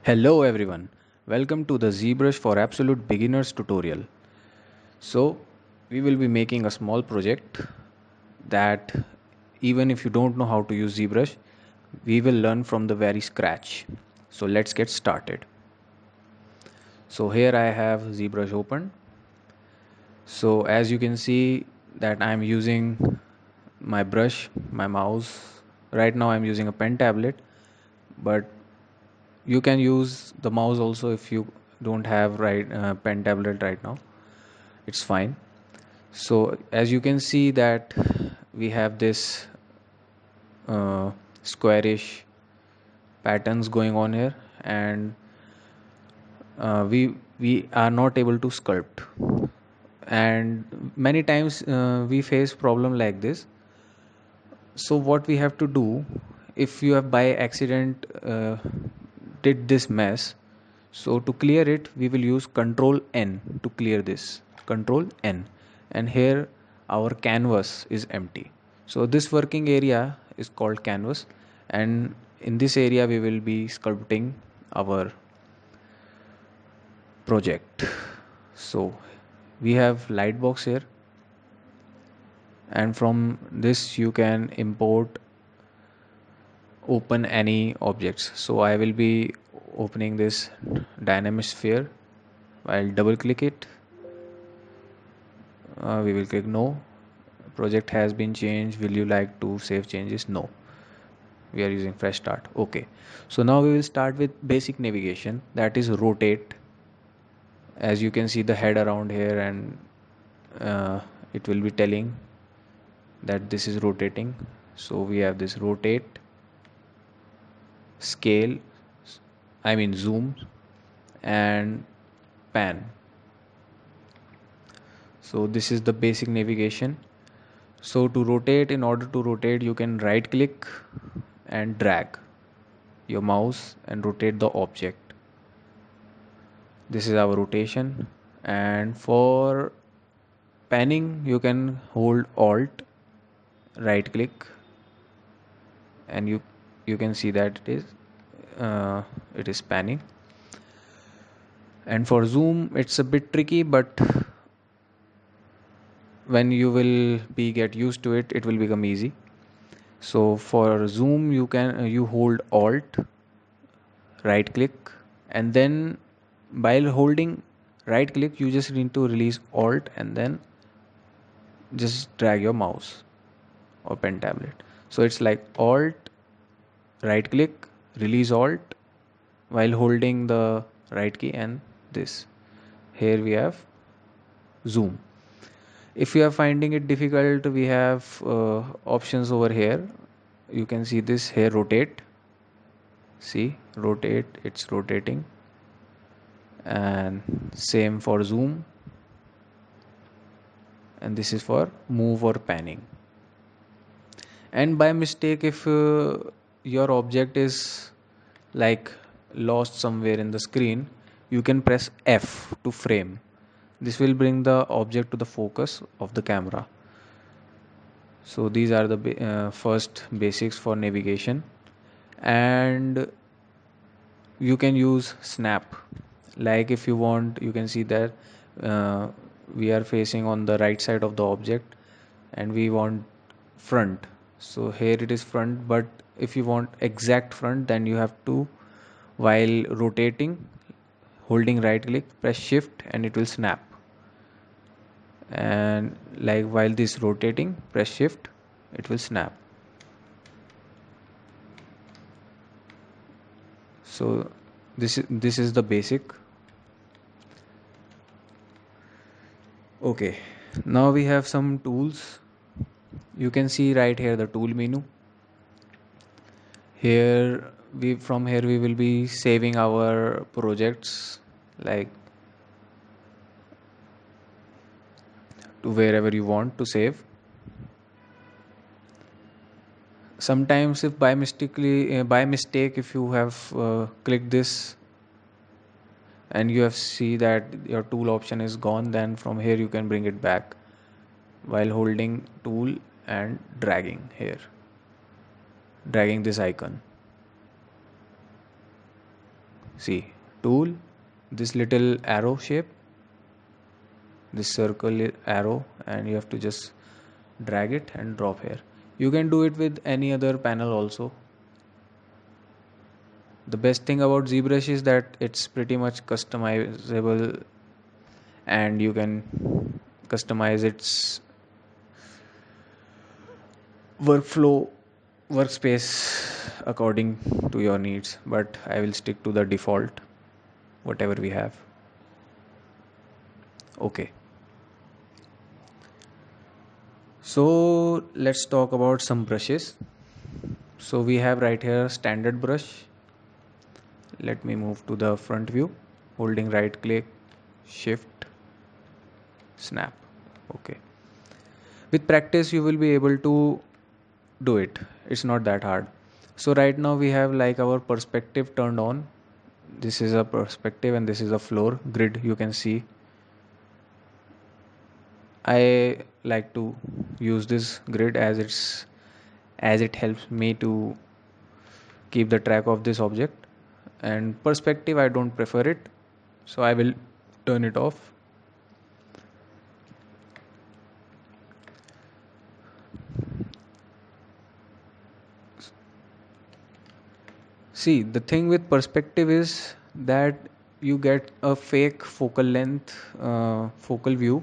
Hello everyone, welcome to the ZBrush for Absolute Beginners tutorial. So, we will be making a small project that even if you don't know how to use ZBrush, we will learn from the very scratch. So, let's get started. So, here I have ZBrush open. So, as you can see that I am using my brush, my mouse. Right now I am using a pen tablet, but you can use the mouse also if you don't have pen tablet right now. It's fine. So as you can see that we have this squarish patterns going on here, and we are not able to sculpt, and many times we face problem like this. So what we have to do, if you have by accident did this mess, so to clear it we will use control N to clear this, control N, and here our canvas is empty. So this working area is called canvas, and in this area we will be sculpting our project. So we have light box here, and from this you can import open any objects. So I will be opening this dynamic sphere. I'll double click it. We will click no. Project has been changed. Will you like to save changes? No. We are using fresh start. Okay. So now we will start with basic navigation, that is rotate. As you can see the head around here, and it will be telling that this is rotating. So we have this rotate, scale, I mean zoom, and pan. So this is the basic navigation. So to rotate, in order to rotate, you can right click and drag your mouse and rotate the object. This is our rotation. And for panning, you can hold alt, right click, and you can see that it is panning. And for zoom, it's a bit tricky, but when you will be get used to it, it will become easy. So for zoom, you can you hold alt, right click, and then while holding right click you just need to release alt, and then just drag your mouse or pen tablet. So it's like alt, right click, release alt while holding the right key, and this. Here we have zoom. If you are finding it difficult, we have options over here. You can see this here, rotate. See, rotate, it's rotating. And same for zoom, and this is for move or panning. And by mistake, if your object is like lost somewhere in the screen, you can press F to frame. This will bring the object to the focus of the camera. So these are the first basics for navigation. And you can use snap. Like if you want, you can see that uh, we are facing on the right side of the object, and we want front. So here it is front, but if you want exact front, then you have to, while rotating, holding right click, press shift, and it will snap. And like while this rotating, press shift, it will snap. So this is the basic. Okay, now we have some tools. You can see right here the tool menu. Here we will be saving our projects, like to wherever you want to save. Sometimes if by mistake if you have clicked this and you have see that your tool option is gone, then from here you can bring it back while holding tool and dragging this icon. See, tool, this little arrow shape, this circle arrow, and you have to just drag it and drop here. You can do it with any other panel also. The best thing about ZBrush is that it's pretty much customizable, and you can customize its workflow workspace according to your needs, but I will stick to the default whatever we have. Okay, so let's talk about some brushes. So we have right here standard brush. Let me move to the front view, holding right click, shift, snap. Okay, with practice you will be able to do it. It's not that hard. So right now we have like our perspective turned on. This is a perspective and this is a floor grid. You can see I like to use this grid as it helps me to keep the track of this object. And perspective, I don't prefer it, so I will turn it off. See, the thing with perspective is that you get a fake focal length, focal view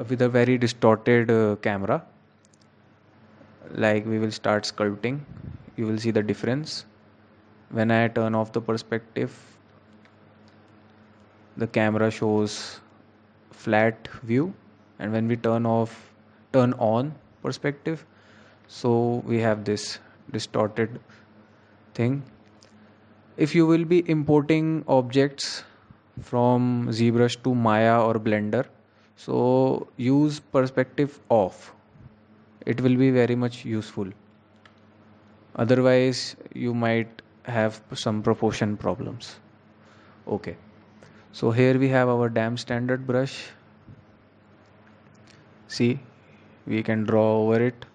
with a very distorted camera. Like we will start sculpting, you will see the difference. When I turn off the perspective, the camera shows flat view, and when we turn on perspective, so we have this distorted thing. If you will be importing objects from ZBrush to Maya or Blender, so use perspective off. It will be very much useful. Otherwise, you might have some proportion problems. Okay. So here we have our damn standard brush. See, we can draw over it.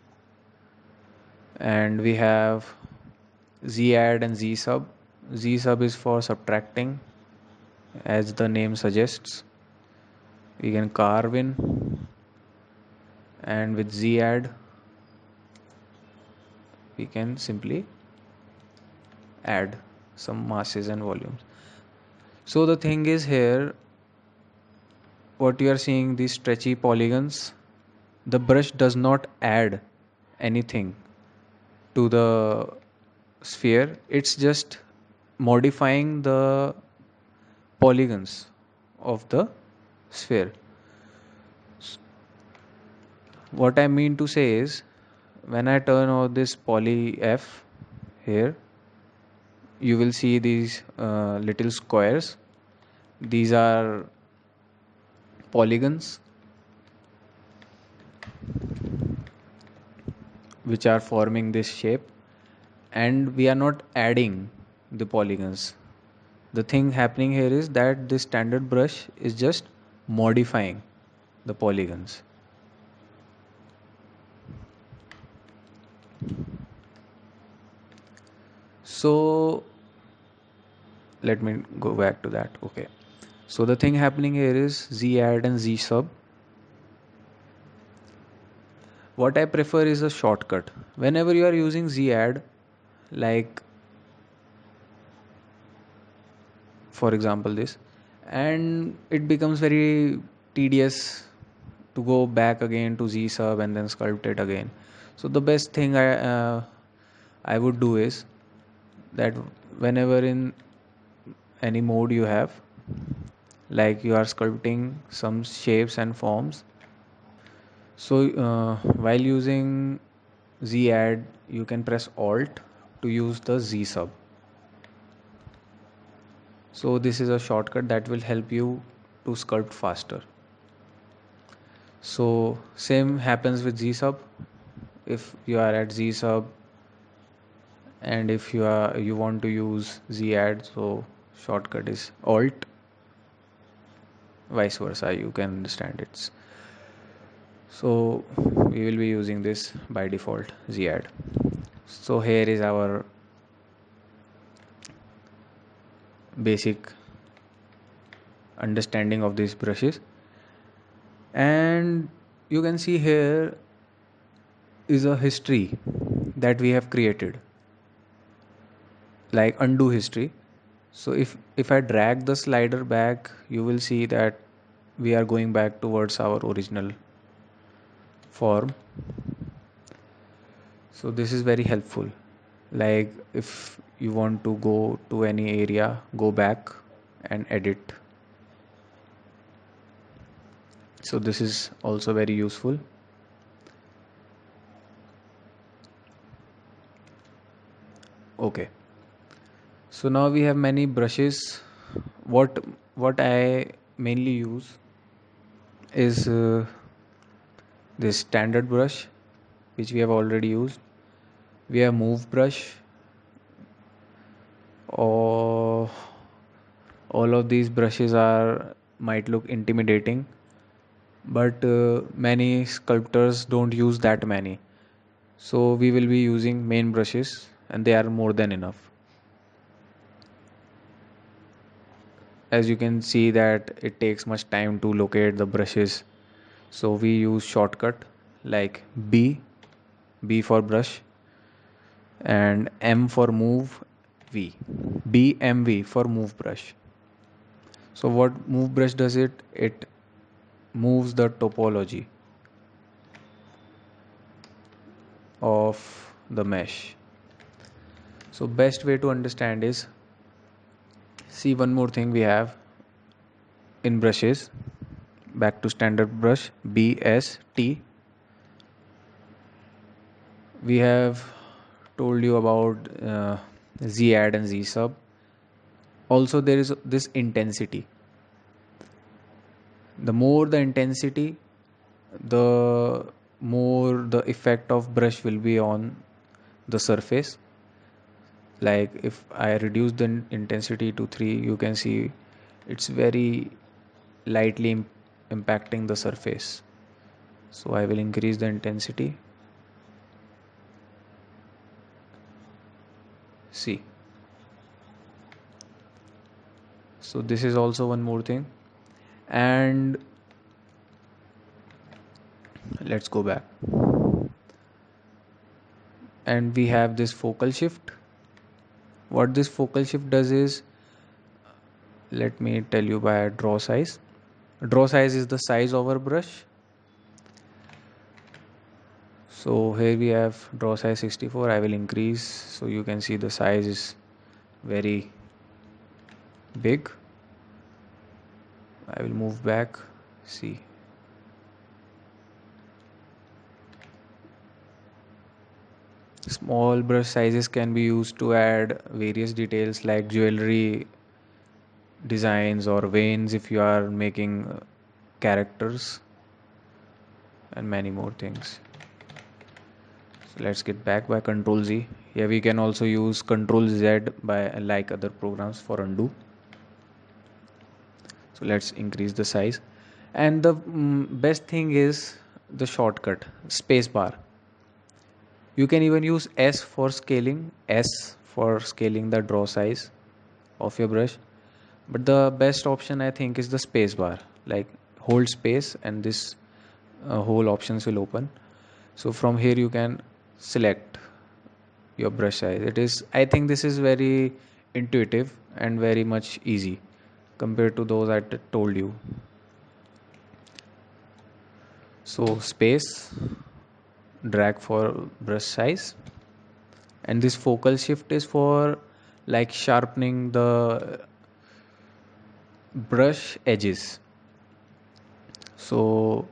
And we have Z add and Z sub. Z sub is for subtracting, as the name suggests. We can carve in, and with Z add, we can simply add some masses and volumes. So the thing is here, what you are seeing, these stretchy polygons, the brush does not add anything to the sphere. It's just modifying the polygons of the sphere. What I mean to say is, when I turn on this poly F here, you will see these little squares. These are polygons which are forming this shape, and we are not adding the polygons. The thing happening here is that this standard brush is just modifying the polygons. So let me go back to that. Okay, so the thing happening here is Z add and Z sub. What I prefer is a shortcut. Whenever you are using Z add, like for example this, and it becomes very tedious to go back again to Z sub and then sculpt it again. So the best thing I would do is that whenever in any mode you have, like you are sculpting some shapes and forms, so while using Z add, you can press Alt to use the Z sub. So this is a shortcut that will help you to sculpt faster. So same happens with Z sub. If you are at Z sub, and if you want to use Z add, so shortcut is Alt. Vice versa, you can understand it. So we will be using this by default, Z add. So here is our basic understanding of these brushes. And you can see here is a history that we have created, like undo history. So if I drag the slider back, you will see that we are going back towards our original form. So this is very helpful. Like if you want to go to any area, go back and edit. So this is also very useful. Okay. So now we have many brushes. What I mainly use is this standard brush, which we have already used. We have move brush, or all of these brushes are might look intimidating, but many sculptors don't use that many. So we will be using main brushes, and they are more than enough. As you can see that it takes much time to locate the brushes, so we use shortcut like B for brush, and M for move, V. BMV for move brush. So what move brush does, it moves the topology of the mesh. So best way to understand is, see, one more thing we have in brushes. Back to standard brush, BST. We have told you about Z add and Z sub. Also there is this intensity. The more the intensity, the more the effect of brush will be on the surface. Like if I reduce the intensity to 3, you can see it's very lightly impacting the surface. So I will increase the intensity. See, so this is also one more thing. And let's go back, and we have this focal shift. What this focal shift does is, let me tell you by draw size. Draw size is the size over brush. So here we have draw size 64. I will increase, so you can see the size is very big. I will move back. See, small brush sizes can be used to add various details like jewelry designs or veins if you are making characters, and many more things. So let's get back by Control Z. Here we can also use Control Z by like other programs for undo. So let's increase the size. And the best thing is the shortcut space bar. You can even use S for scaling, S for scaling the draw size of your brush. But the best option I think is the space bar. Like hold space and this whole options will open. So from here you can select your brush size. It is, I think this is very intuitive and very much easy compared to those I told you. So space, drag for brush size, and this focal shift is for like sharpening the brush edges. So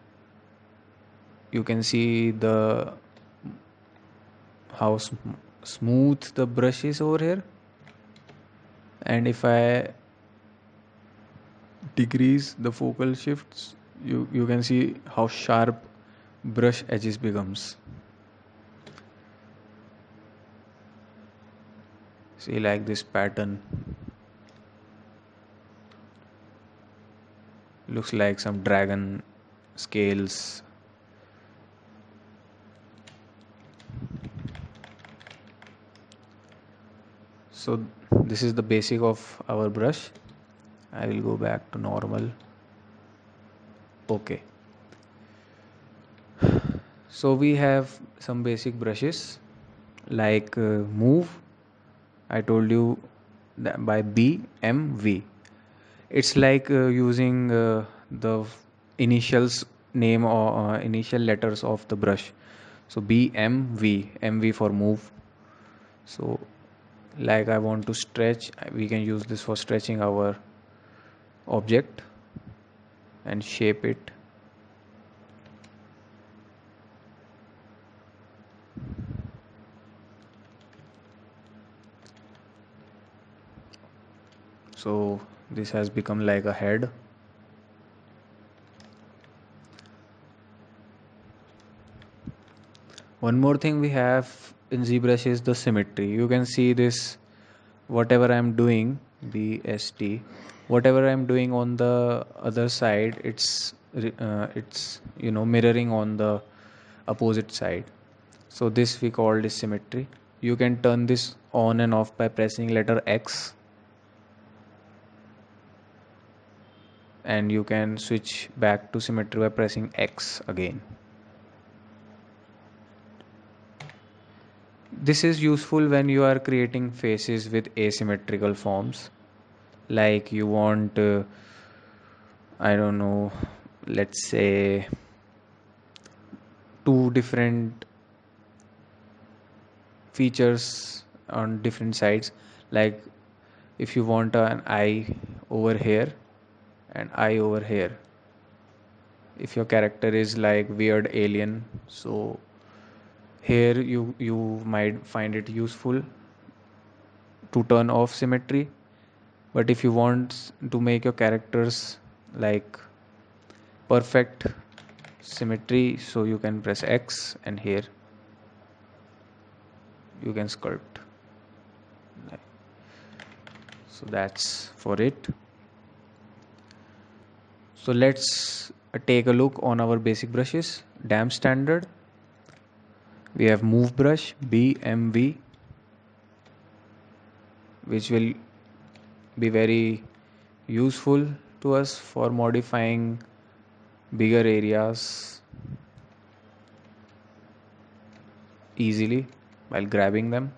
you can see the how smooth the brush is over here, and if I decrease the focal shifts, you can see how sharp brush edges becomes. See, like this pattern looks like some dragon scales. So this is the basic of our brush. I will go back to normal. Okay, so we have some basic brushes like move. I told you that by BMV. It's like using the initials name or initial letters of the brush. So BMV, MV for move. So like I want to stretch, we can use this for stretching our object and shape it. So this has become like a head. One more thing we have in ZBrush is the symmetry. You can see this, whatever I'm doing, BST, whatever I'm doing on the other side, it's mirroring on the opposite side. So this we call is symmetry. You can turn this on and off by pressing letter X, and you can switch back to symmetry by pressing X again. This is useful when you are creating faces with asymmetrical forms. Like you want, I don't know, let's say two different features on different sides. Like if you want an eye over here and eye over here. If your character is like weird alien, so here you might find it useful to turn off symmetry. But if you want to make your characters like perfect symmetry, so you can press X and here you can sculpt. So that's for it. So let's take a look on our basic brushes. Damp standard, we have move brush BMV, which will be very useful to us for modifying bigger areas easily while grabbing them.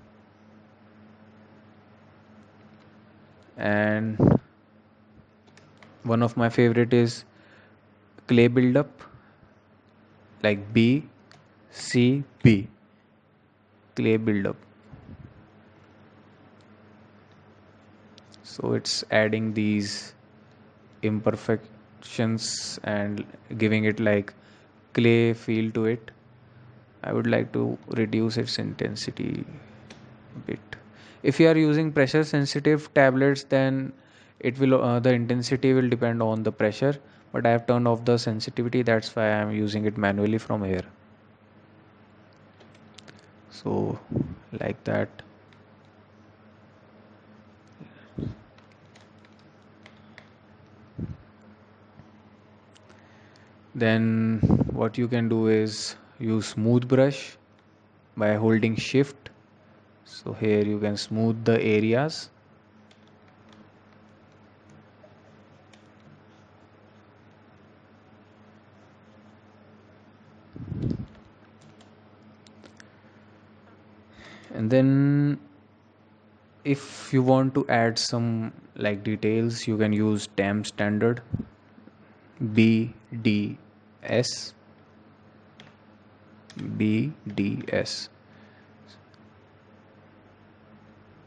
And one of my favorite is clay buildup, like BCB, clay buildup. So it's adding these imperfections and giving it like clay feel to it. I would like to reduce its intensity a bit. If you are using pressure sensitive tablets, then it will the intensity will depend on the pressure, but I have turned off the sensitivity, that's why I am using it manually from here. So like that. Then what you can do is use smooth brush by holding shift. So here you can smooth the areas. And then if you want to add some like details, you can use damp standard BDS. BDS.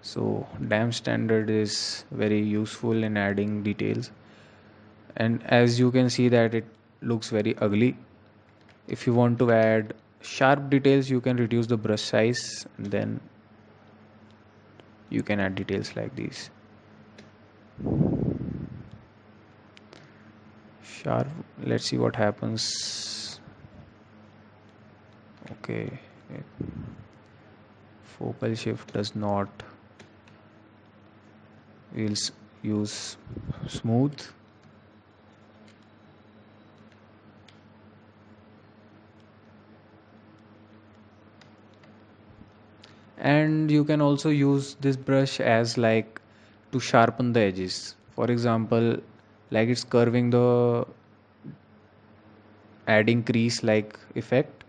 So damp standard is very useful in adding details, and as you can see that it looks very ugly. If you want to add sharp details, you can reduce the brush size, and then you can add details like these. Sharp, let's see what happens. Okay, focal shift does not. We'll use smooth. And you can also use this brush as like to sharpen the edges. For example, like it's curving the adding crease like effect.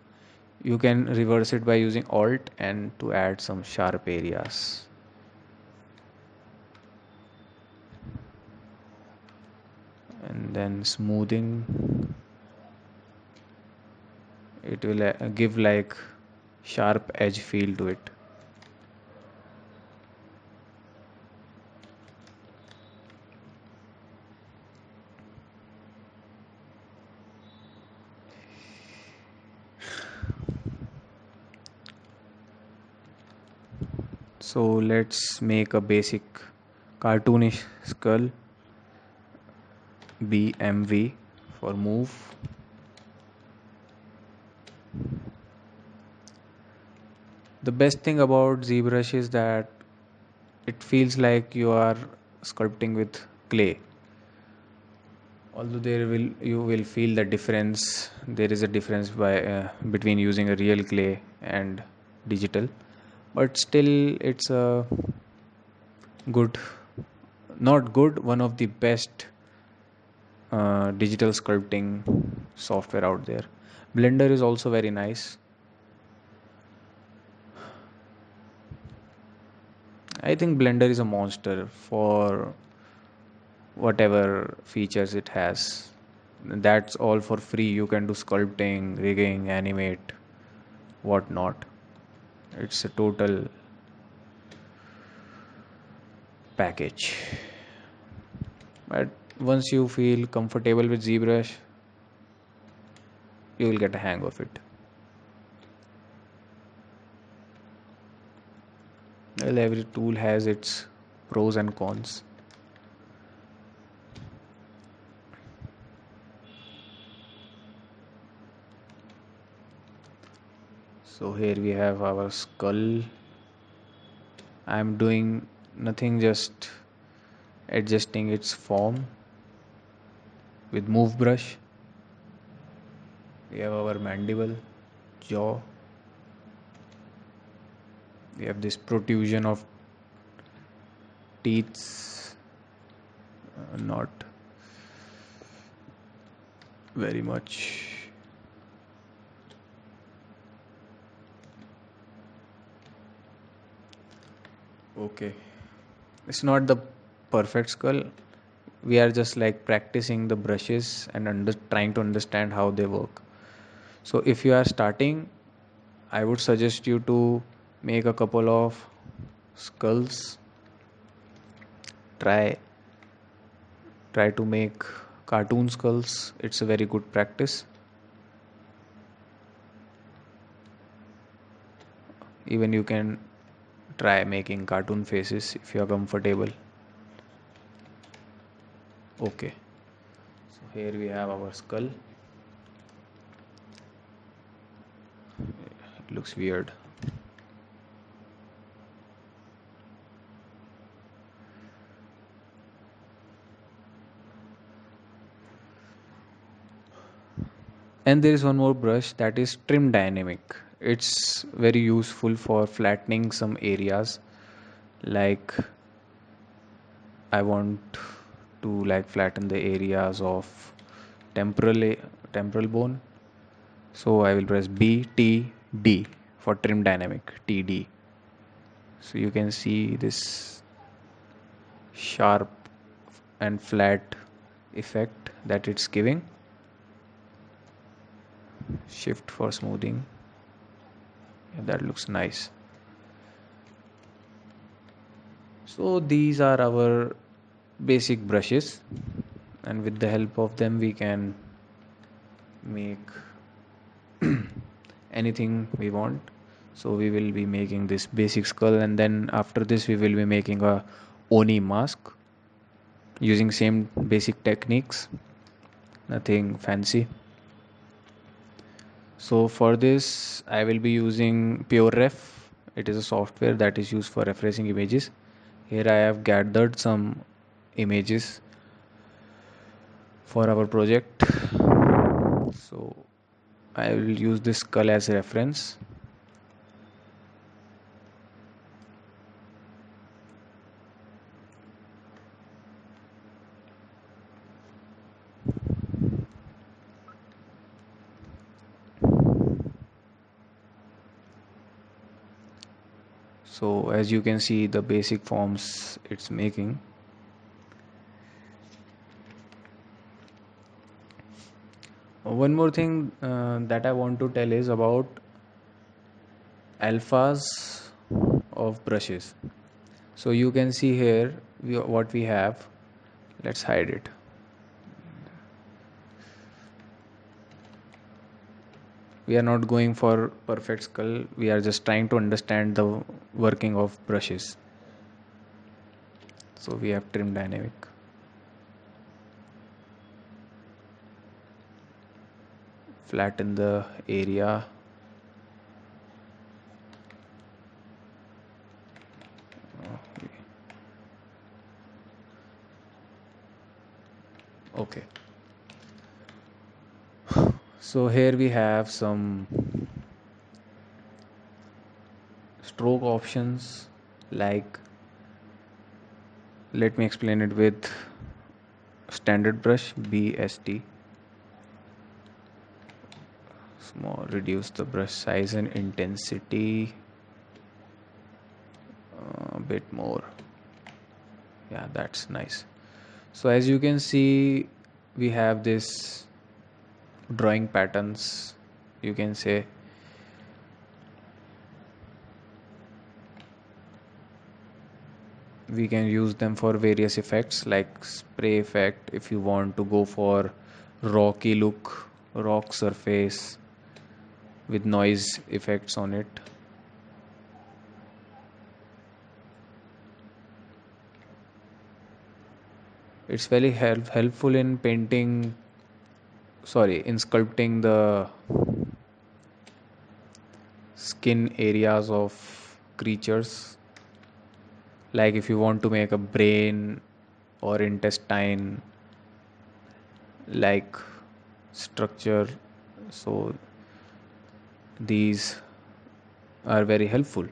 You can reverse it by using alt and to add some sharp areas. And then smoothing, it will give like sharp edge feel to it. So let's make a basic cartoonish skull. BMV for move. The best thing about ZBrush is that it feels like you are sculpting with clay. Although there will you will feel the difference. There is a difference between using a real clay and digital, but still it's a good, not good, one of the best digital sculpting software out there. Blender is also very nice. I think Blender is a monster for whatever features it has. That's all for free. You can do sculpting, rigging, animate, whatnot. It's a total package. But once you feel comfortable with ZBrush, you will get a hang of it. Well, every tool has its pros and cons. So here we have our skull. I'm doing nothing, just adjusting its form with move brush. We have our mandible, jaw. We have this protrusion of teeth, not very much. Okay, it's not the perfect skull. We are just like practicing the brushes and trying to understand how they work. So if you are starting, I would suggest you to make a couple of skulls. Try try to make cartoon skulls. It's a very good practice. Even you can try making cartoon faces if you are comfortable. Okay, so here we have our skull. It looks weird. And there is one more brush, that is trim dynamic. It's very useful for flattening some areas. Like I want to like flatten the areas of temporal temporal bone. So I will press B T D for trim dynamic, TD. So you can see this sharp and flat effect that it's giving. Shift for smoothing. Yeah, that looks nice. So these are our basic brushes, and with the help of them we can make anything we want. So we will be making this basic skull, and then after this we will be making a oni mask using same basic techniques, nothing fancy. So for this I will be using PureRef. It is a software that is used for referencing images. Here I have gathered some images for our project. So I will use this skull as a reference. So as you can see the basic forms it's making. One more thing that I want to tell is about alphas of brushes. So you can see here what we have. Let's hide it. We are not going for perfect skull. We are just trying to understand the working of brushes. So we have trim dynamic. Flatten the area. Okay. So here we have some stroke options, like, let me explain it with standard brush BST. Small, reduce the brush size and intensity a bit more. Yeah, that's nice. So as you can see, we have this drawing patterns, you can say. We can use them for various effects like spray effect if you want to go for rocky look, rock surface with noise effects on it. It's very helpful in painting, sorry, in sculpting the skin areas of creatures, like if you want to make a brain or intestine like structure. So these are very helpful.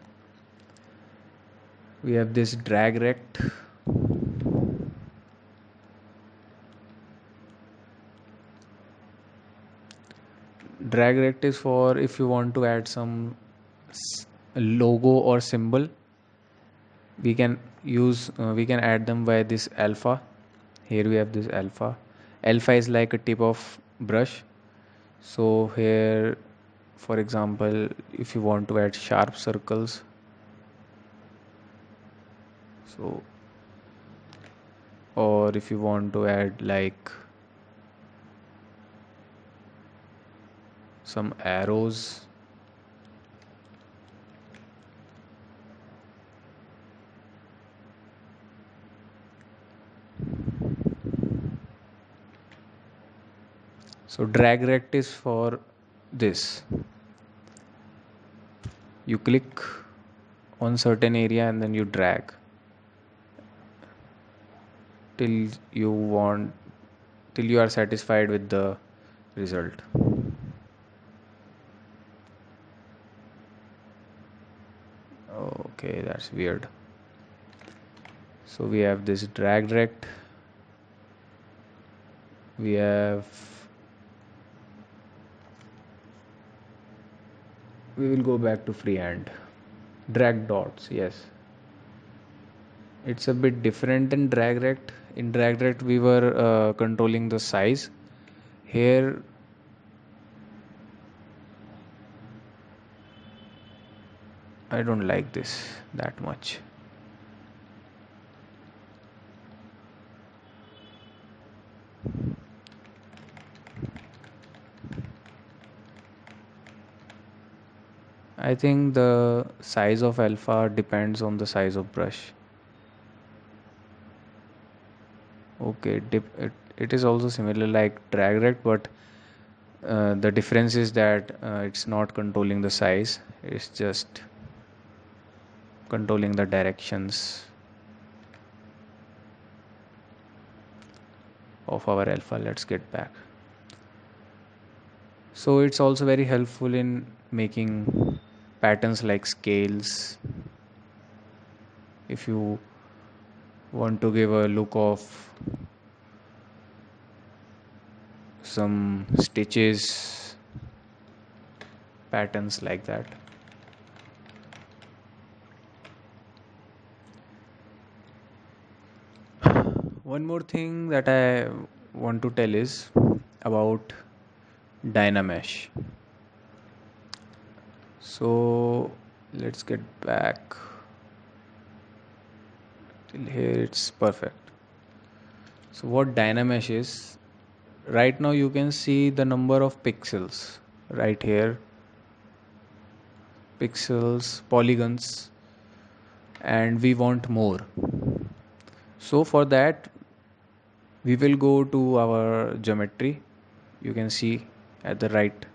We have this drag rect. Drag rect is for if you want to add some logo or symbol. We can we can add them by this alpha. Here we have this alpha. Alpha is like a tip of brush. So here, for example, if you want to add sharp circles, so, or if you want to add like some arrows, so drag rect is for this. You click on certain area and then you drag till you want, till you are satisfied with the result. Okay, that's weird. So we have this drag rect. We have, we will go back to freehand. Drag dots, yes. It's a bit different than drag rect. In drag rect we were controlling the size. Here I don't like this that much. I think the size of alpha depends on the size of brush. Okay, it is also similar like drag rect, but the difference is that it's not controlling the size, it's just controlling the directions of our alpha. Let's get back. So it's also very helpful in making patterns like scales. If you want to give a look of some stitches, patterns like that. One more thing that I want to tell is about Dynamesh. So let's get back till here, it's perfect. So what Dynamesh is, right now you can see the number of pixels right here, pixels, polygons, and we want more. So for that, we will go to our geometry. You can see at the right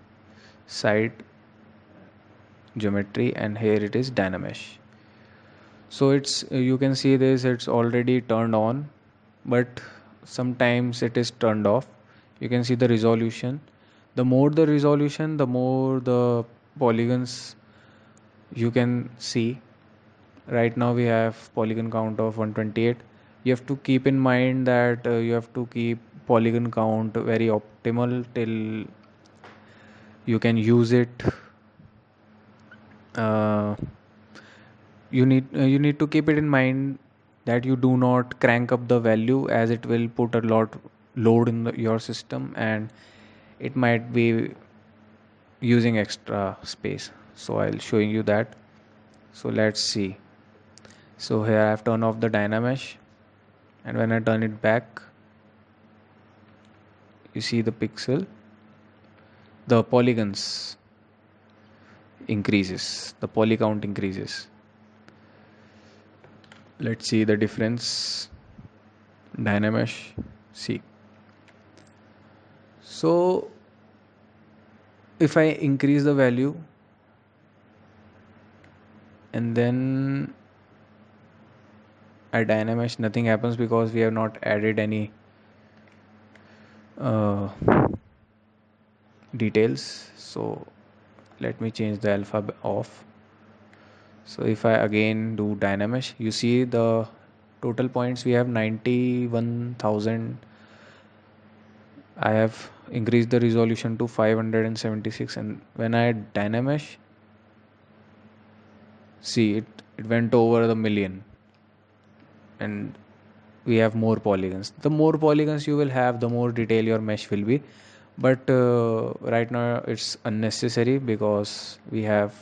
side geometry, and here it is Dynamesh. So it's you can see this, it's already turned on, but sometimes it is turned off. You can see the resolution. The more the resolution, the more the polygons you can see. Right now we have polygon count of 128. You have to keep in mind that you have to keep polygon count very optimal till you can use it. uh, you need to keep it in mind that you do not crank up the value, as it will put a lot load in your system, and it might be using extra space. So I'll showing you that. So let's see. So here I have turned off the Dynamesh, and when I turn it back, you see the pixel, the polygons increases, the poly count increases. Let's see the difference. Dynamesh, see. So if I increase the value and then I Dynamesh, nothing happens because we have not added any uh, details. So let me change the alpha off. So if I again do Dynamesh, you see the total points we have 91,000. I have increased the resolution to 576, and when I Dynamesh, see it went over the million, and we have more polygons. The more polygons you will have, the more detail your mesh will be. But right now it's unnecessary because we have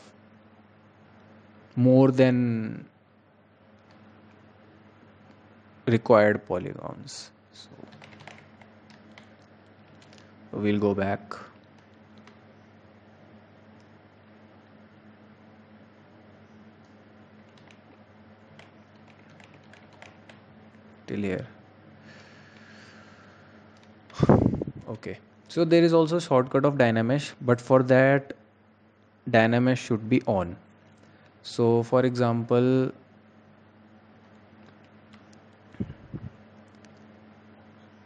more than required polygons. So we'll go back till here. Okay, so there is also shortcut of Dynamesh, but for that Dynamesh should be on. So for example,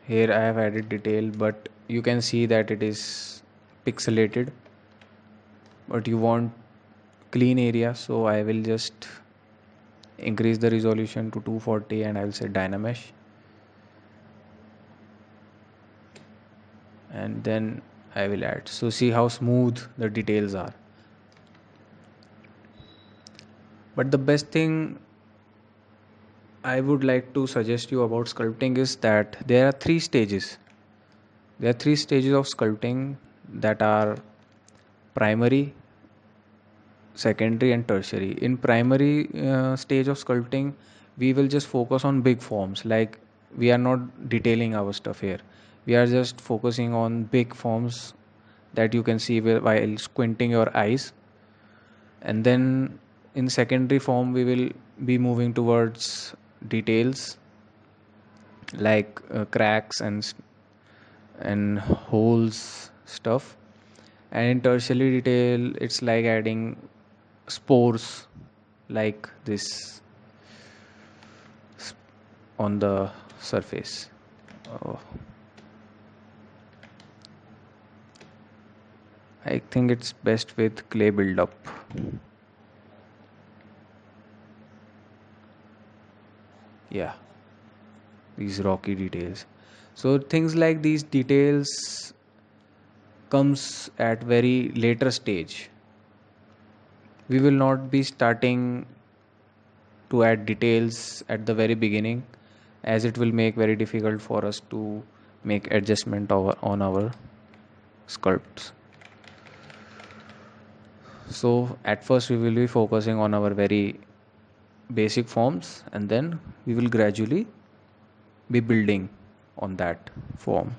here I have added detail, but you can see that it is pixelated, but you want clean area, so I will just increase the resolution to 240 and I will say Dynamesh, and then I will add. So see how smooth the details are. But the best thing I would like to suggest you about sculpting is that there are three stages. There are three stages of sculpting, that are primary, secondary, and tertiary. In primary stage of sculpting, we will just focus on big forms. Like, we are not detailing our stuff here. We are just focusing on big forms that you can see while squinting your eyes. And then in secondary form, we will be moving towards details like cracks and holes stuff. And in tertiary detail, it's like adding spores like this on the surface. Oh, I think it's best with clay buildup. Yeah, these rocky details. So things like these details comes at very later stage. We will not be starting to add details at the very beginning, as it will make very difficult for us to make adjustment on our sculpts. So at first we will be focusing on our very basic forms, and then we will gradually be building on that form.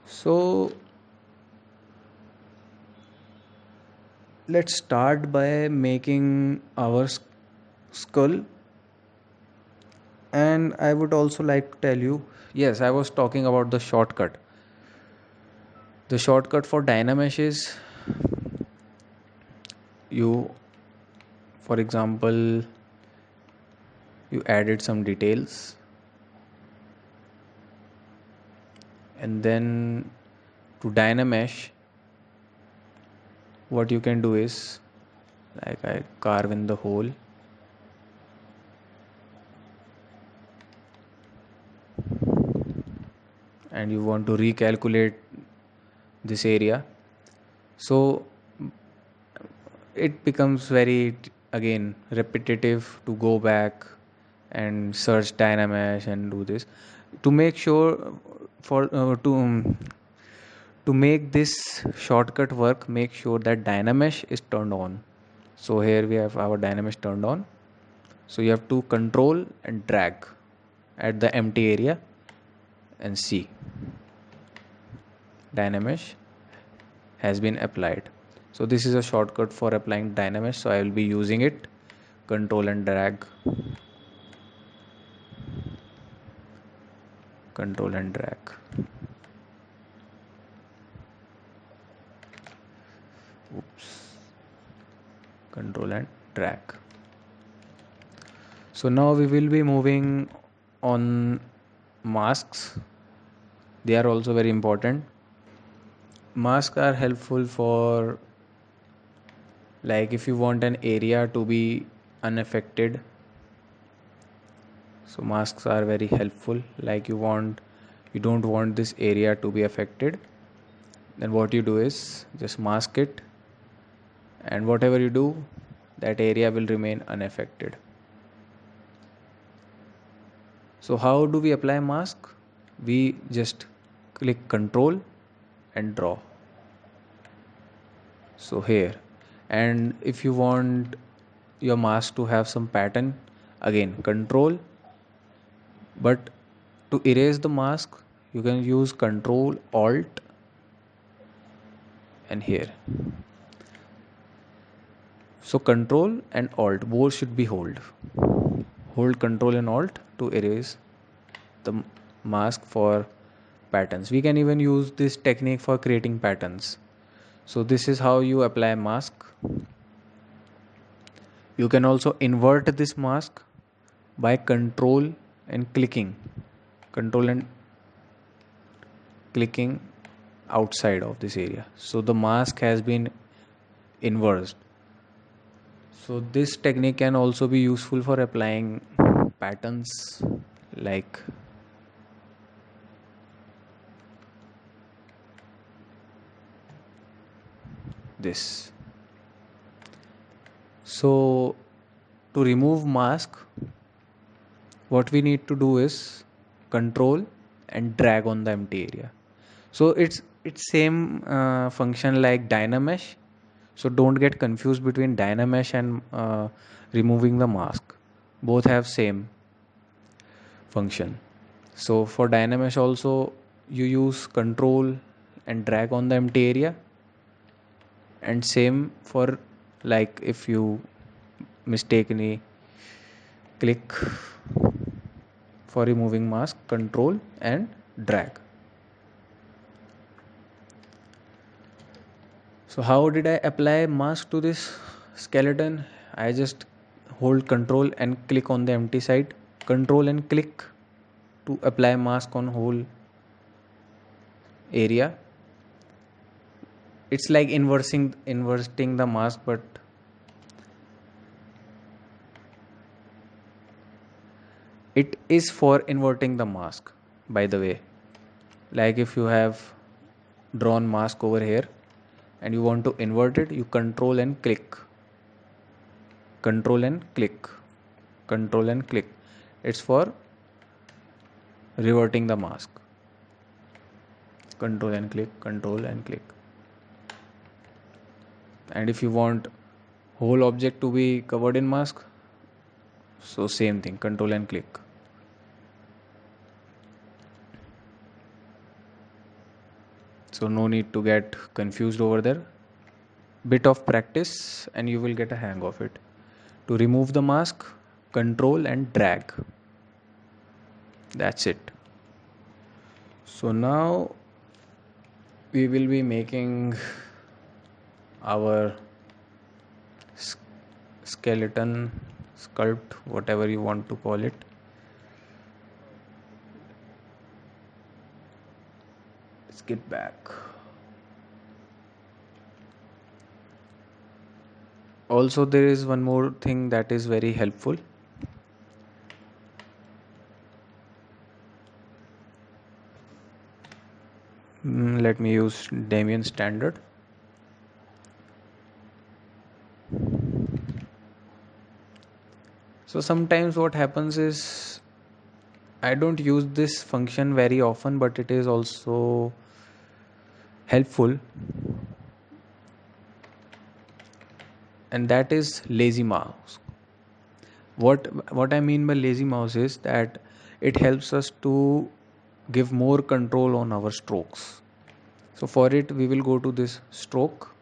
So let's start by making our skull. And I would also like to tell you, yes, I was talking about the shortcut. The shortcut for Dynamesh is, you, for example, you added some details, and then to Dynamesh, what you can do is, like, I carve in the hole, and you want to recalculate this area. So it becomes very, again, repetitive to go back and search Dynamesh and do this. To make sure, for to make this shortcut work, make sure that Dynamesh is turned on. So here we have our Dynamesh turned on. So you have to control and drag at the empty area and see Dynamesh has been applied. So this is a shortcut for applying Dynamesh, so I will be using it. Control and drag, control and drag. Oops. Control and drag. So now we will be moving on masks. They are also very important. Masks are helpful for, like, if you want an area to be unaffected. So masks are very helpful. Like, you don't want this area to be affected, then what you do is just mask it, and whatever you do, that area will remain unaffected. So how do we apply mask? We just click control and draw. So here, and if you want your mask to have some pattern, again control, but to erase the mask you can use control alt and here. So control and alt both should be hold control and alt to erase the mask for patterns. We can even use this technique for creating patterns. So this is how you apply mask. You can also invert this mask by control and clicking, control and clicking outside of this area. So the mask has been inversed. So this technique can also be useful for applying patterns like this. So to remove mask, what we need to do is control and drag on the empty area. So it's same function like Dynamesh. So don't get confused between Dynamesh and removing the mask. Both have same function. So for Dynamesh also you use control and drag on the empty area, and same for, like, if you mistakenly click for removing mask, control and drag. So how did I apply mask to this skeleton? I just hold control and click on the empty side, control and click to apply mask on whole area. It's like inverting the mask, but it is for inverting the mask, by the way. Like, if you have drawn mask over here and you want to invert it, you control and click, control and click, control and click. It's for reverting the mask. Control and click, control and click. And if you want whole object to be covered in mask, so same thing, control and click. So no need to get confused over there. Bit of practice and you will get a hang of it. To remove the mask, control and drag. That's it. So now we will be making our skeleton, sculpt, whatever you want to call it. Let's get back. Also, there is one more thing that is very helpful. Let me use Damien standard. So sometimes what happens is I don't use this function very often, but it is also helpful, and that is lazy mouse. What I mean by lazy mouse is that it helps us to give more control on our strokes. So for it we will go to this stroke,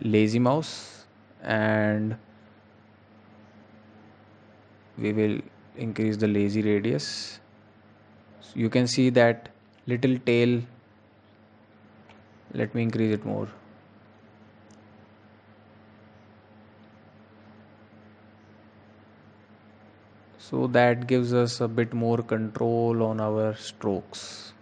lazy mouse, and we will increase the lazy radius. So you can see that little tail. Let me increase it more. So that gives us a bit more control on our strokes.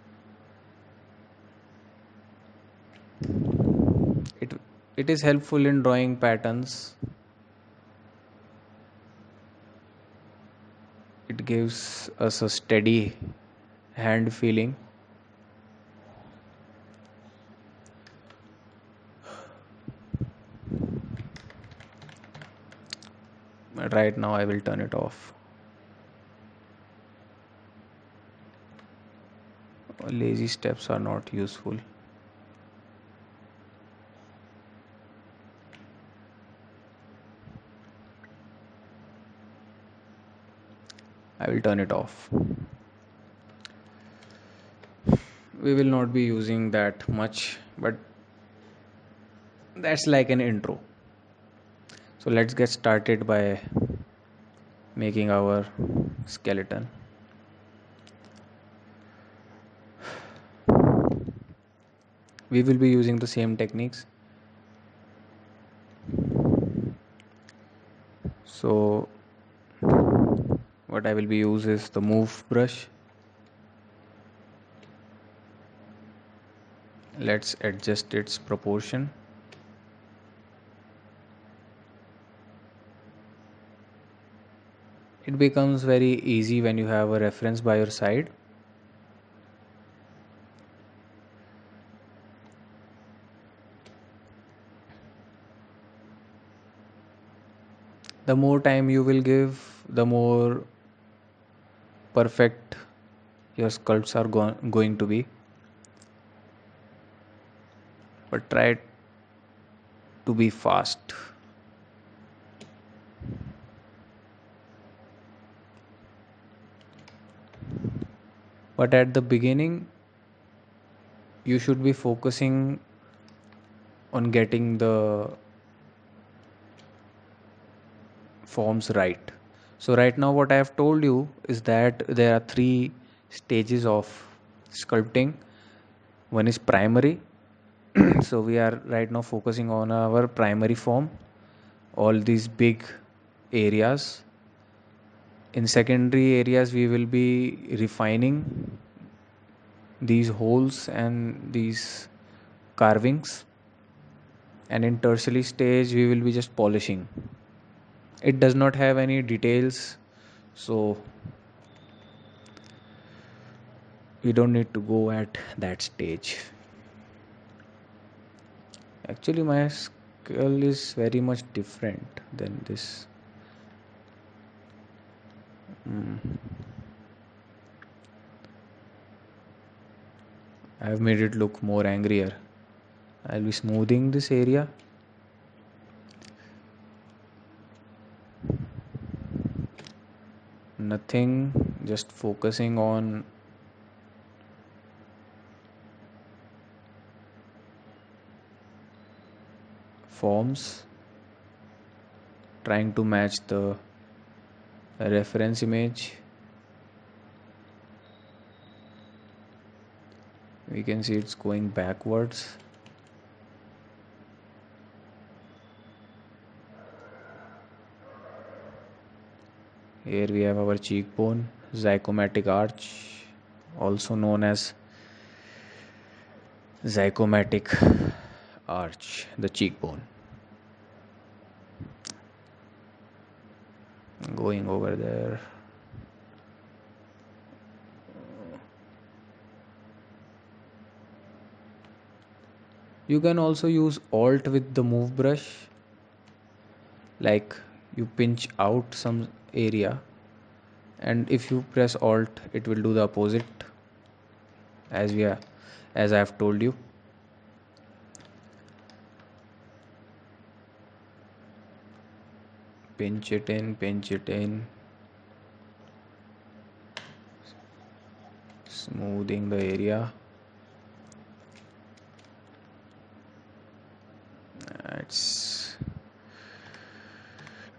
it it is helpful in drawing patterns. It gives us a steady hand feeling. But right now I will turn it off. Lazy steps are not useful. I will turn it off. We will not be using that much, but that's like an intro. So let's get started by making our skeleton. We will be using the same techniques. So what I will be use is the move brush. Let's adjust its proportion. It becomes very easy when you have a reference by your side. The more time you will give, the more perfect your sculpts are going to be. But try to be fast. But at the beginning, you should be focusing on getting the forms right. So right now what I have told you is that there are three stages of sculpting. One is primary. So we are right now focusing on our primary form, all these big areas. In secondary areas we will be refining these holes and these carvings, and in tertiary stage we will be just polishing. It does not have any details, so we don't need to go at that stage. Actually my skull is very much different than this. I've made it look more angrier. I'll be smoothing this area. Nothing, just focusing on forms, trying to match the reference image. We can see it's going backwards. Here we have our cheekbone, zygomatic arch, also known as zygomatic arch, the cheekbone. Going over there. You can also use Alt with the move brush, like you pinch out some area, and if you press Alt, it will do the opposite, as we are, as I have told you. Pinch it in, smoothing the area. It's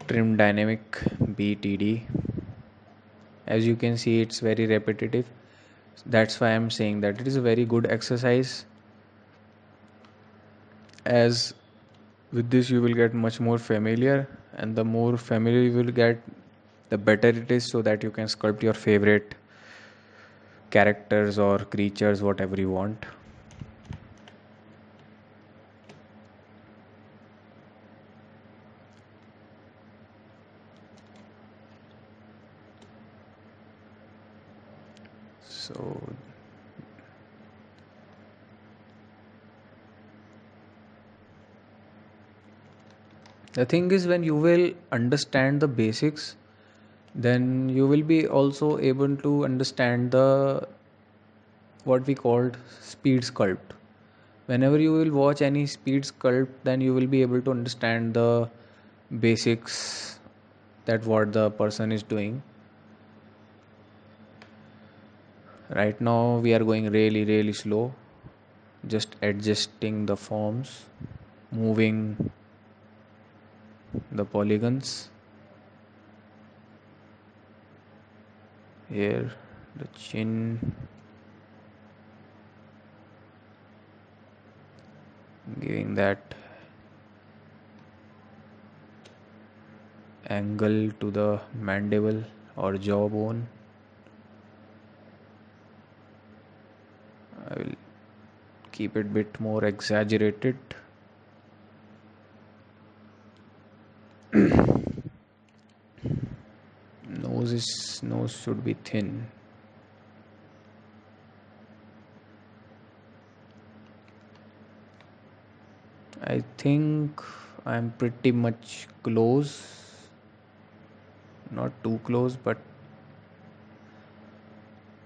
trim dynamic BTD. As you can see, it's very repetitive. That's why I'm saying that it is a very good exercise, as with this you will get much more familiar, and the more familiar you will get, the better it is, so that you can sculpt your favorite characters or creatures, whatever you want. So the thing is, when you will understand the basics, then you will be also able to understand the what we called speed sculpt. Whenever you will watch any speed sculpt, then you will be able to understand the basics, that what the person is doing. Right now we are going really slow, just adjusting the forms, moving the polygons. Here the chin, giving that angle to the mandible or jawbone. I will keep it bit more exaggerated. Nose should be thin. I think I'm pretty much close, not too close, but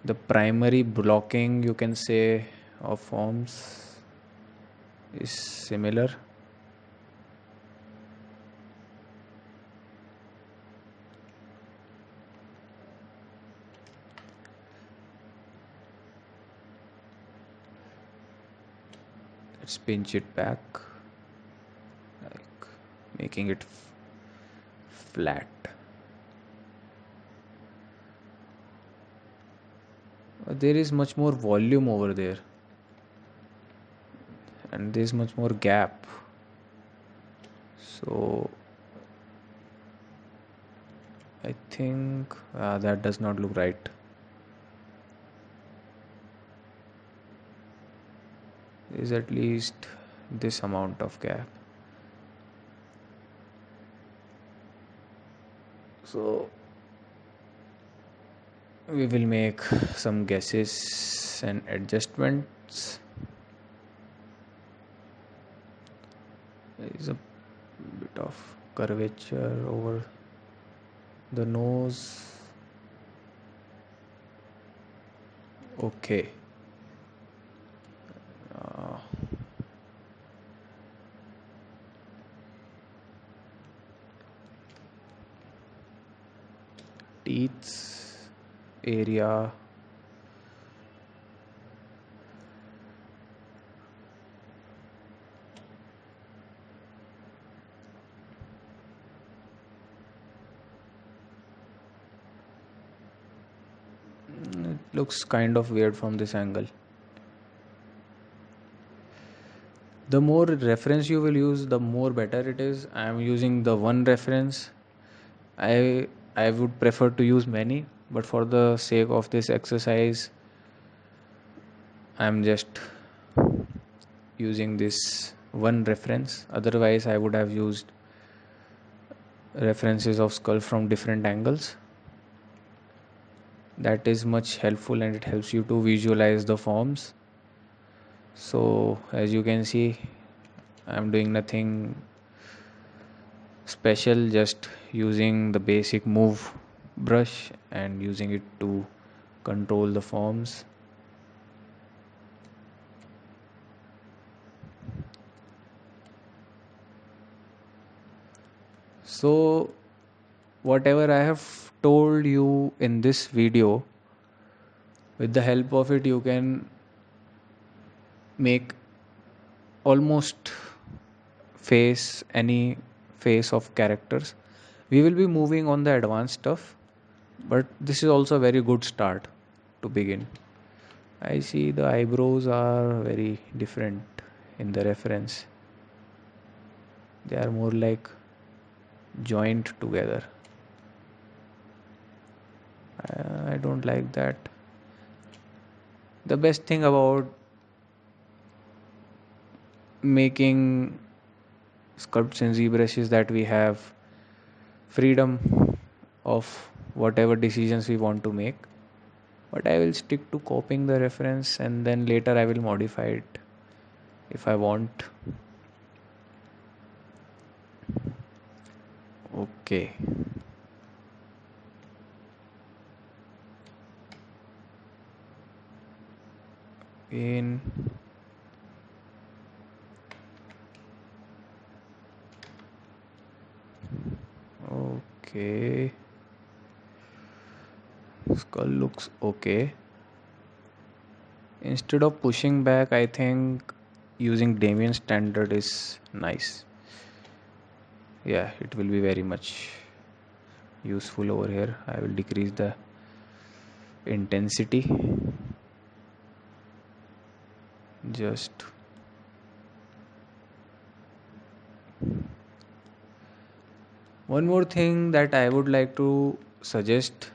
the primary blocking, you can say, of forms is similar. Let's pinch it back, like making it flat. There is much more volume over there, and there's much more gap. So I think that does not look right. There is at least this amount of gap. So we will make some guesses and adjustments. There is a bit of curvature over the nose. Okay. uh, Teeth area. It looks kind of weird from this angle. The more reference you will use, the more better it is. I am using the one reference. I i would prefer to use many, but for the sake of this exercise, I'm just using this one reference. Otherwise, I would have used references of skull from different angles. That is much helpful and it helps you to visualize the forms. So as you can see, I'm doing nothing special, just using the basic move brush and using it to control the forms. So whatever I have told you in this video, with the help of it you can make almost any face of characters. We will be moving on the advanced stuff, but this is also a very good start to begin. I see the eyebrows are very different in the reference. They are more like joined together. I don't like that. The best thing about making sculpts in ZBrush is that we have freedom of whatever decisions we want to make. But I will stick to copying the reference and then later I will modify it if I want. Okay. In okay, skull looks okay. Instead of pushing back, I think using Damien standard is nice. Yeah, it will be very much useful over here. I will decrease the intensity. Just one more thing that I would like to suggest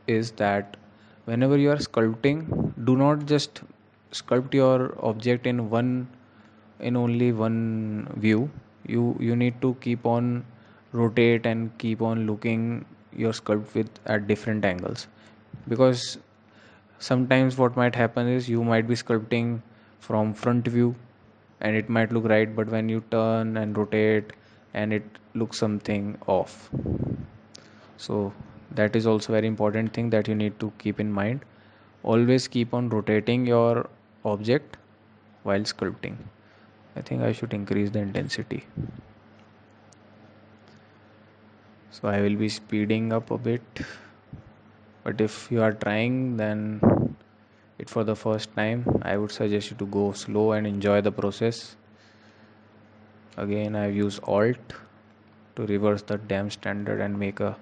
is that whenever you are sculpting, do not just sculpt your object in only one view. You need to keep on rotate and keep on looking your sculpt with at different angles, because sometimes what might happen is you might be sculpting from front view and it might look right, but when you turn and rotate and it looks something off. So that is also very important thing that you need to keep in mind. Always keep on rotating your object while sculpting. I think I should increase the intensity. So I will be speeding up a bit. But if you are trying, then it for the first time, I would suggest you to go slow and enjoy the process. Again, I use Alt to reverse the damn standard and make a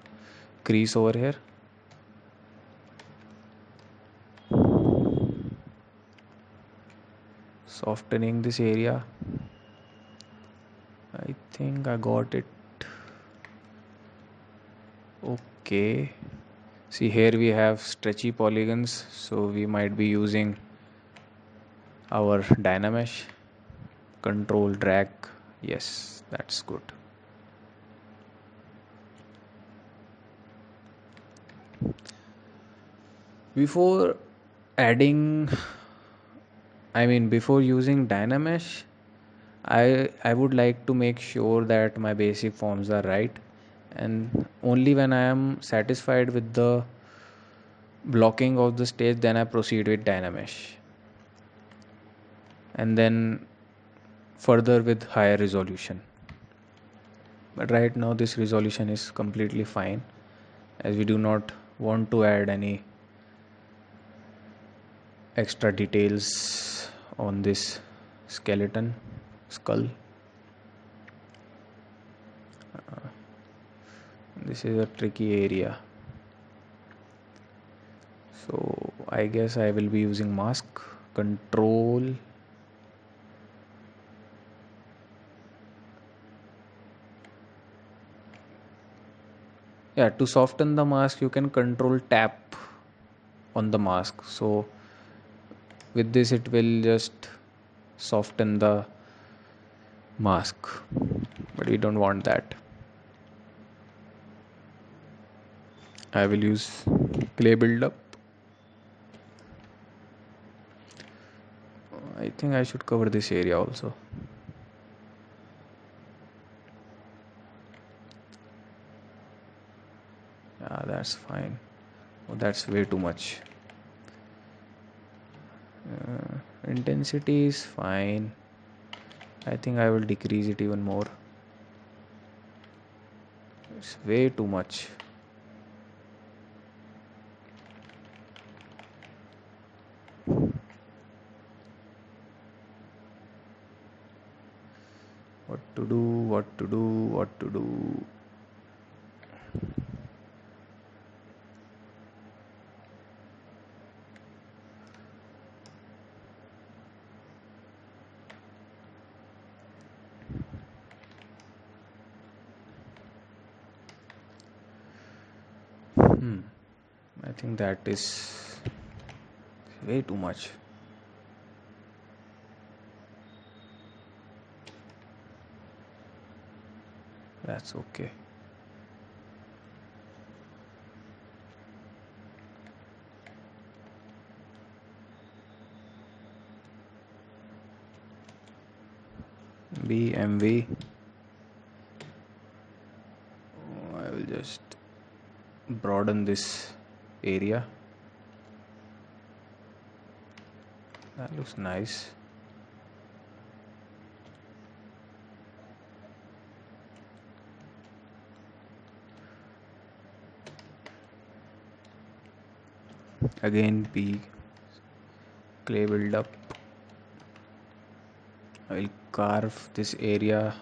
crease over here. Softening this area. I think I got it. Okay. See, here we have stretchy polygons, so we might be using our Dynamesh. Control drag. Yes, that's good. Before adding, before using Dynamesh, I would like to make sure that my basic forms are right, and only when I am satisfied with the blocking of the stage, then I proceed with Dynamesh, and then further with higher resolution. But right now this resolution is completely fine, as we do not want to add any extra details on this skeleton skull. This is a tricky area, so I guess I will be using mask control. Yeah, to soften the mask you can control tap on the mask, so with this it will just soften the mask, but we don't want that. I will use clay buildup. I think I should cover this area also. Yeah, that's fine. Oh, that's way too much. Intensity is fine. I think I will decrease it even more. It's way too much. What to do, what to do, what to do. I think that is way too much. That's okay. BMV. I will just broaden this area. That looks nice. Again, P clay buildup. I will carve this area.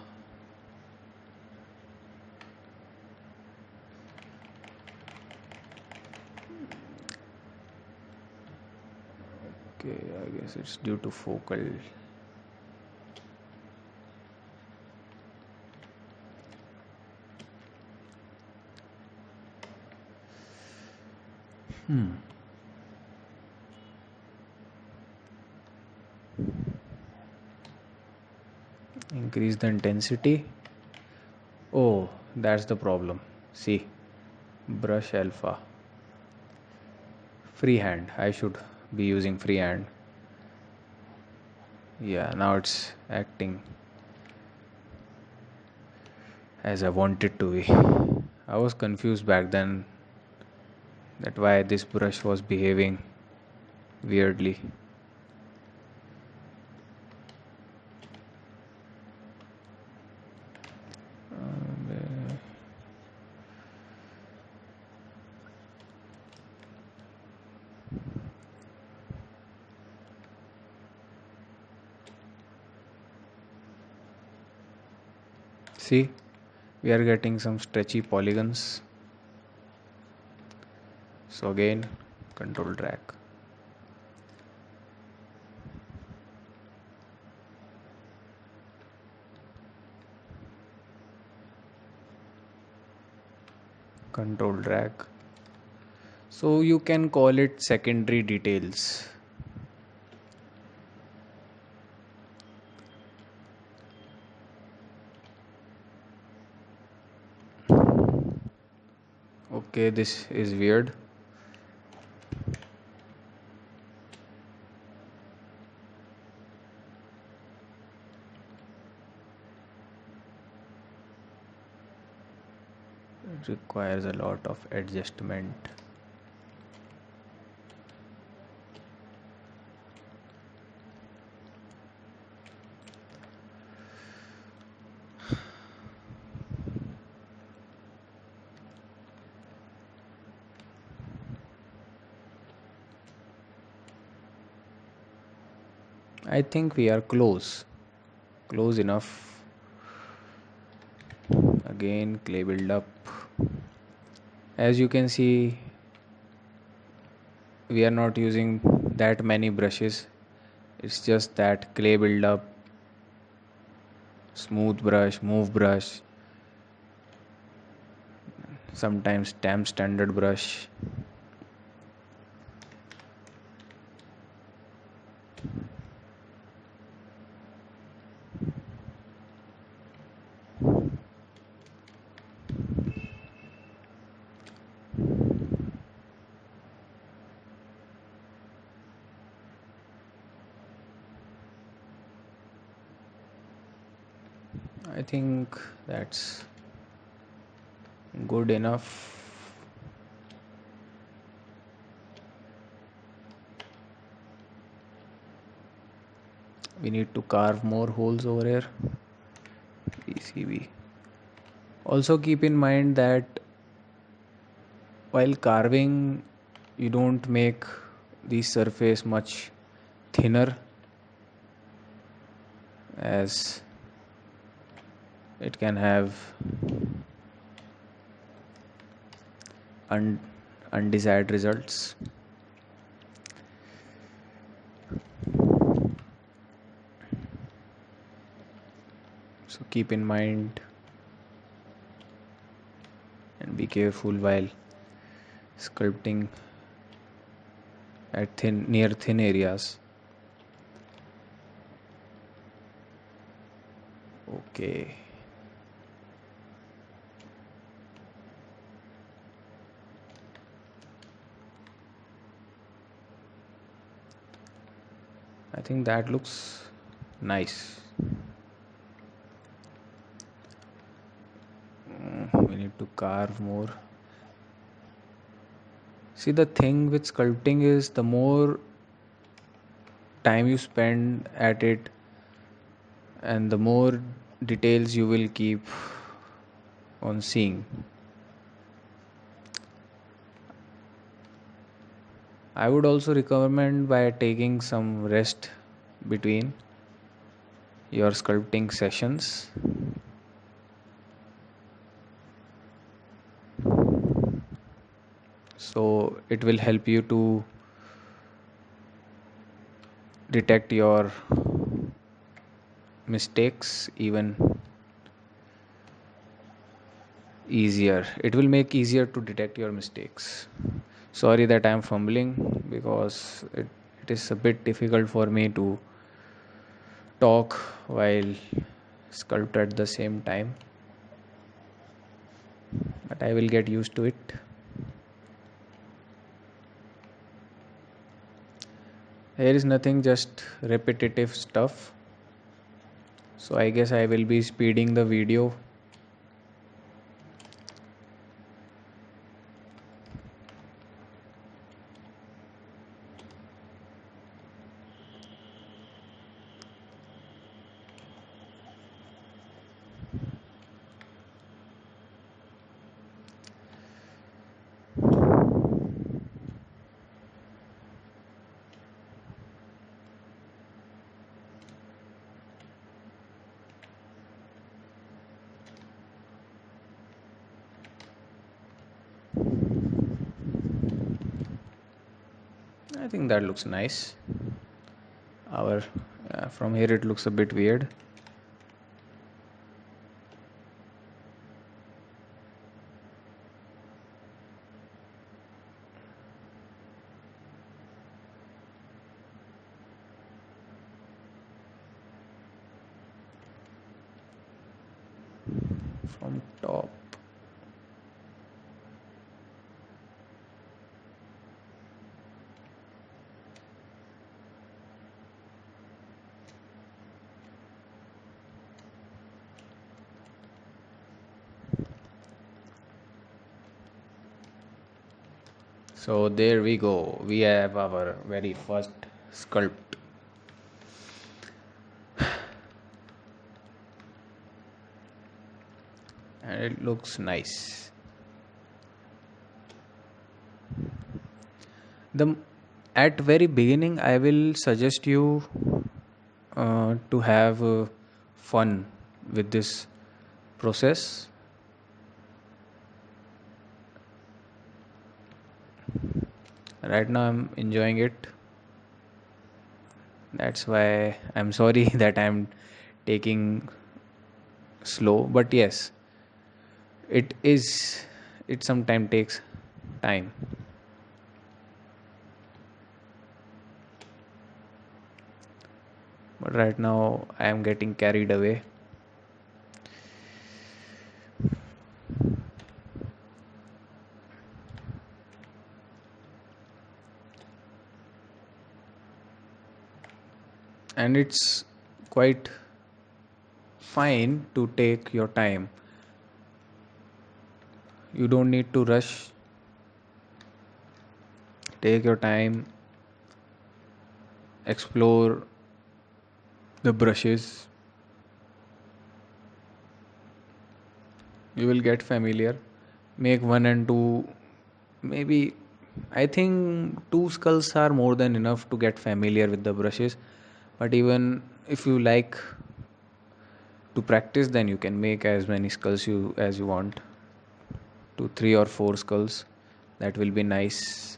Okay, I guess it's due to focal. Increase the intensity. Oh, that's the problem. See, brush alpha. Freehand. I should be using freehand. Yeah, now it's acting as I wanted to be. I was confused back then that why this brush was behaving weirdly. See, we are getting some stretchy polygons. So again, control drag. Control drag. So you can call it secondary details. Okay, this is weird. It requires a lot of adjustment. I think we are close enough. Again, clay build up. As you can see, we are not using that many brushes. It's just that clay build up, smooth brush, move brush, sometimes stamp standard brush. I think that's good enough. We need to carve more holes over here. PCB. Also keep in mind that while carving, you don't make the surface much thinner, as it can have un- undesired results. So keep in mind and be careful while sculpting at near thin areas. Okay. I think that looks nice. We need to carve more. See, the thing with sculpting is the more time you spend at it and the more details you will keep on seeing. I would also recommend by taking some rest between your sculpting sessions. So it will help you to detect your mistakes even easier. It will make easier to detect your mistakes. Sorry that I'm fumbling because it is a bit difficult for me to talk while sculpt at the same time, but I will get used to it. Here is nothing, just repetitive stuff. So I guess I will be speeding the video. I think that looks nice. Our from here it looks a bit weird. From top. So there we go. We have our very first sculpt. And it looks nice. The at very beginning I will suggest you to have fun with this process. Right now I'm enjoying it. That's why I'm sorry that I'm taking slow, but yes, it is, it sometimes takes time. But right now I am getting carried away. And it's quite fine to take your time. You don't need to rush. Take your time, explore the brushes. You will get familiar. Make one and two, maybe. I think two skulls are more than enough to get familiar with the brushes. But even if you like to practice, then you can make as many skulls you as you want, to three or four skulls. That will be nice.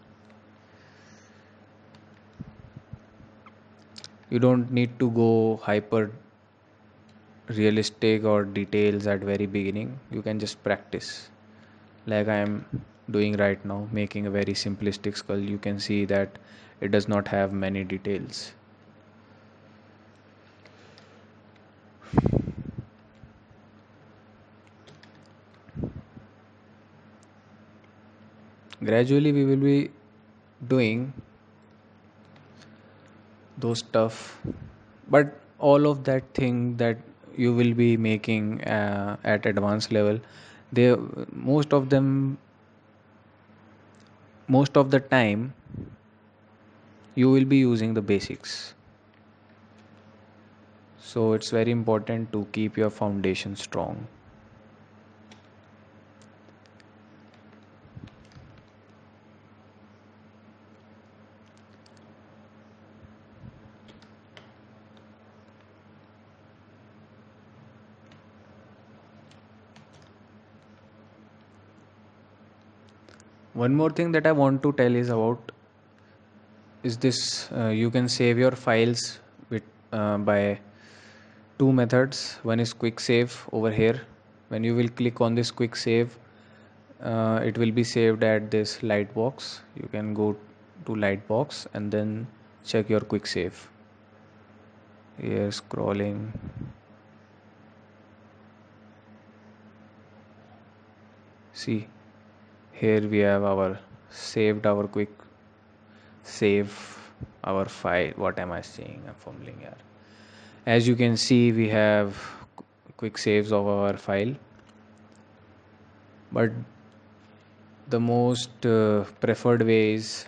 You don't need to go hyper realistic or details at very beginning. You can just practice like I am doing right now, making a very simplistic skull. You can see that it does not have many details. Gradually we will be doing those stuff, but all of that thing that you will be making at advanced level, they, most of them, most of the time you will be using the basics. So it's very important to keep your foundation strong. One more thing that I want to tell is about is this, you can save your files with by two methods. One is quick save over here. When you will click on this quick save, it will be saved at this light box. You can go to light box and then check your quick save. Here scrolling. See, here we have our saved our quick save our file. What am I saying? I'm fumbling here. As you can see, we have quick saves of our file, but the most preferred ways,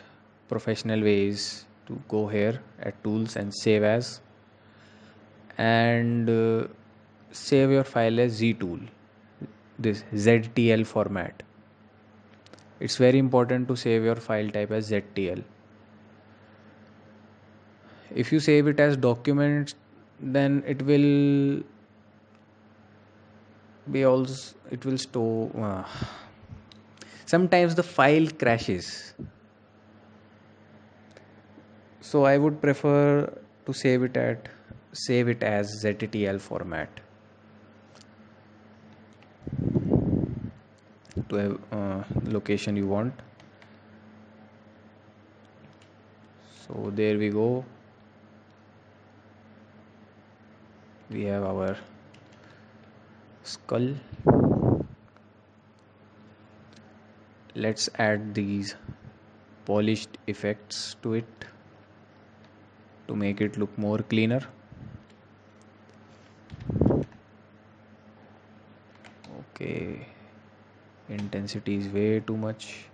professional ways to go here at tools and save as, and save your file as Z tool, this ZTL format. It's very important to save your file type as ZTL. If you save it as documents, then it will be also, it will store sometimes the file crashes. So I would prefer to save it as ZTL format to have location you want. So there we go. We have our skull. Let's add these polished effects to it to make it look more cleaner. Okay, intensity is way too much.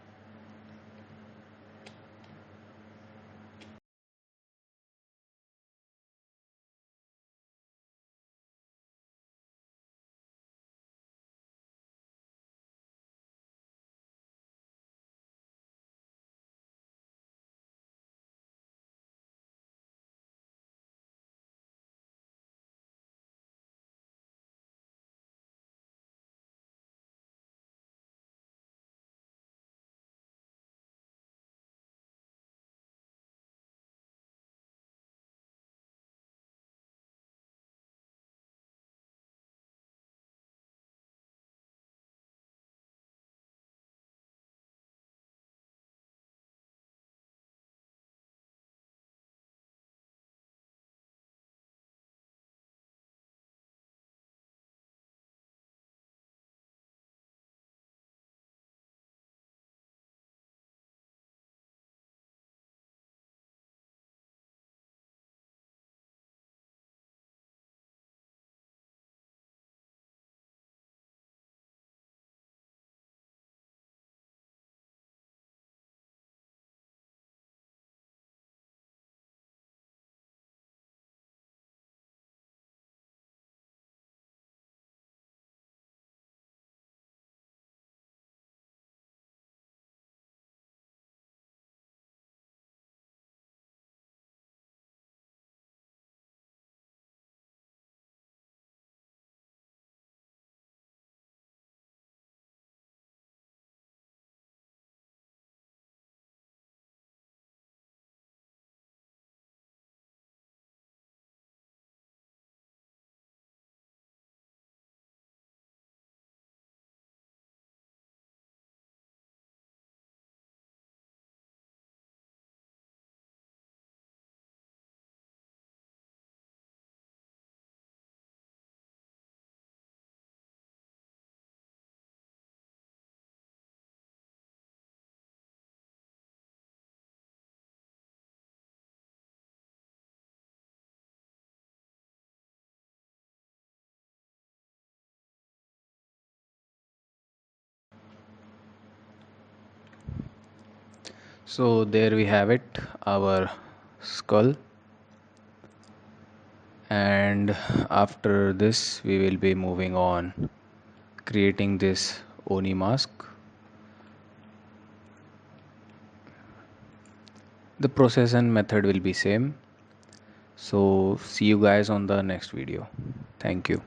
So there we have it, our skull. And after this we will be moving on creating this Oni mask. The process and method will be same. So see you guys on the next video. Thank you.